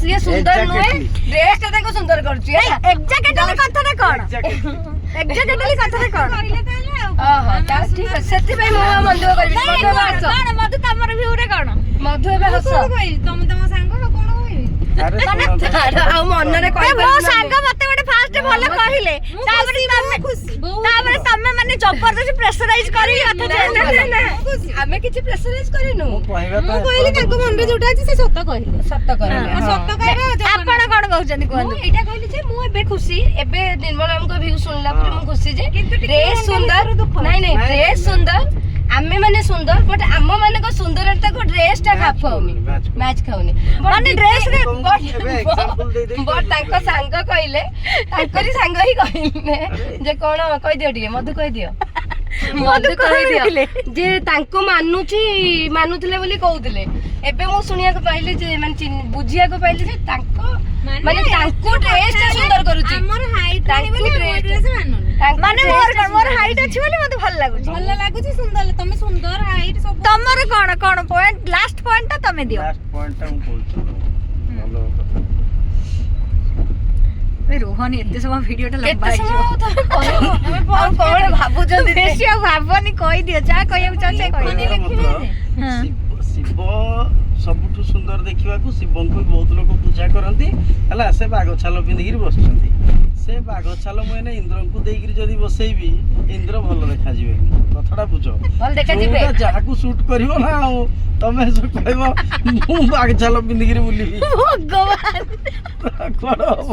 ସିଏ ସୁନ୍ଦର ନୁହେଁ ଡ୍ରେସ ଟା ତାଙ୍କୁ ସୁନ୍ଦର କରୁଛି ଏକ୍ସାକ୍ଟଲି କଥାଟା କଣ ଏକ୍ସାକ୍ଟଲି କଥାଟା କଣ ଓହୋ ତାହେଲେ ଠିକ ଅଛି ସେଥିପାଇଁ ମୁଁ ଆଉ ମନ ଦୁଃଖ କରିବି ମଧୁ ଏବେ ହସ କଣ ମଧୁ ତମର ଭିଉରେ କଣ ମଧୁ ଏବେ ହସ ତମେ ତମ ସାଙ୍ଗ କଣ କହିବି ଆଉ ମନରେ କହିବ ମୋ ସାଙ୍ଗ ମତେ ଗୋଟେ ଫାଷ୍ଟ ଭଲ କହିଲେ ତାପରେ ତମେ ମାନେ ଜବରଦସ୍ତି ପ୍ରେସରାଇଜ କରି ଆମେ କିଛି ପ୍ରେସରାଇଜ କରିନୁ ମୁଁ କହିଲି ତାଙ୍କ ମନରେ ଯୋଉଟା ଅଛି ସେ ସତ କହିଲେ ସତ କହିଲେ ସତ କହିଲେ ଆପଣ କଣ କହୁଛନ୍ତି ମୁଁ କୁହନ୍ତୁ ଏଇଟା କହିଲି ଯେ ମୁଁ ଏବେ ଖୁସି ଏବେ ନିର୍ମଳ ଆମଙ୍କ ଭିଉ ଶୁଣିଲା ପରେ ମୁଁ ଖୁସି ଯେ ଡ୍ରେସ ସୁନ୍ଦର ନାଇଁ ନାଇଁ ଡ୍ରେସ ସୁନ୍ଦର ଆମେ ମାନେ ସୁନ୍ଦର ବଟ୍ ଆମ ମାନଙ୍କ ସୁନ୍ଦରତାକୁ ଡ୍ରେସ ଟା ଖାପ ଖାଉନି ମ୍ୟାଚ୍ ଖାଉନି ମାନେ ଡ୍ରେସ ରେ ବଟ୍ ତାଙ୍କ ସାଙ୍ଗ କହିଲେ ତାଙ୍କରି ସାଙ୍ଗ ହିଁ କହିଲେ ଯେ କଣ କହିଦିଅ ଟିକେ ମଧୁ କହିଦିଅ ମଧୁ କହିଦିଅ ଯେ ତାଙ୍କୁ ମାନୁଥିଲେ ବୋଲି କହୁଥିଲେ ଏବେ ମୁଁ ଶୁଣିବାକୁ ପାଇଲି ଯେ ମାନେ ବୁଝିବାକୁ ପାଇଲି ଯେ ତାଙ୍କ ମାନେ ତାଙ୍କୁ ଡ୍ରେସ ଟା ସୁନ୍ଦର କରୁଛି ଆମର ହାଇଟ୍ ତାଙ୍କୁ ଡ୍ରେସ ମାନେ ମୋର ହାଇଟ୍ ଅଛି ବୋଲି ମତେ ଭଲ ଲାଗୁଛି ଭଲ ଲାଗୁଛି ସୁନ୍ଦର ତମେ ସୁନ୍ଦର ହାଇଟ୍ ସବୁ ତମର କଣ କଣ ପଏଣ୍ଟ ଲାଷ୍ଟ ପଏଣ୍ଟ ଟା ତମେ ଦିଅ ଲାଷ୍ଟ ପଏଣ୍ଟ ଟା ମୁଁ କହୁଛି ଭଲ କଥା ରୋହନ ଏତେ ସମୟ ଭିଡିଓ ଟା ଲମ୍ବା କେତେ ସମୟ ତମେ କହିବ ଆଉ କଣ ଭାବୁଛନ୍ତି ବେଶୀ ଆଉ ଭାବନି କହିଦିଅ ଯାହା କହିବାକୁ ଚାହୁଁଛ କହିଦିଅ ଶିବ ସବୁଠୁ ସୁନ୍ଦର ଦେଖିବାକୁ ଶିବଙ୍କୁ ବି ବହୁତ ଲୋକ ପୂଜା କରନ୍ତି ହେଲା ସେ ବାଘ ଛାଲ ପିନ୍ଧିକିରି ବସୁଛନ୍ତି ସେ ବାଘ ଛାଲ ମୁଁ ଏନେ ଇନ୍ଦ୍ରଙ୍କୁ ଦେଇକିରି ଯଦି ବସେଇବି ଇନ୍ଦ୍ର ଭଲ ଦେଖାଯିବେନି କଥାଟା ବୁଝ ଭଲ ଦେଖାଯିବେ ଯାହାକୁ ସୁଟ୍ କରିବ ନା ଆଉ ତମେ କହିବ ମୁଁ ବାଘ ଛାଲ ପିନ୍ଧିକିରି ବୁଲିବି ଭଗବାନ କଣ ହବ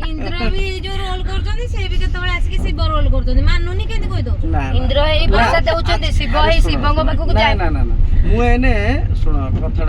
ଇନ୍ଦ୍ର ବି ଯୋଉ ରୋଲ କରୁଛନ୍ତି ସେ ବି କେତେବେଳେ ଆସିକି ଶିବ ରୋଲ କରୁଛନ୍ତି ମାନୁନି କେମିତି କହିଦଉ ଇନ୍ଦ୍ର ଏଇ ବର୍ଷା ଦଉଛନ୍ତି ଶିବ ଏଇ ଶିବଙ୍କ ପାଖକୁ ଯାଏ ନା ମୁଁ ଏନେ ଶୁଣ କଥା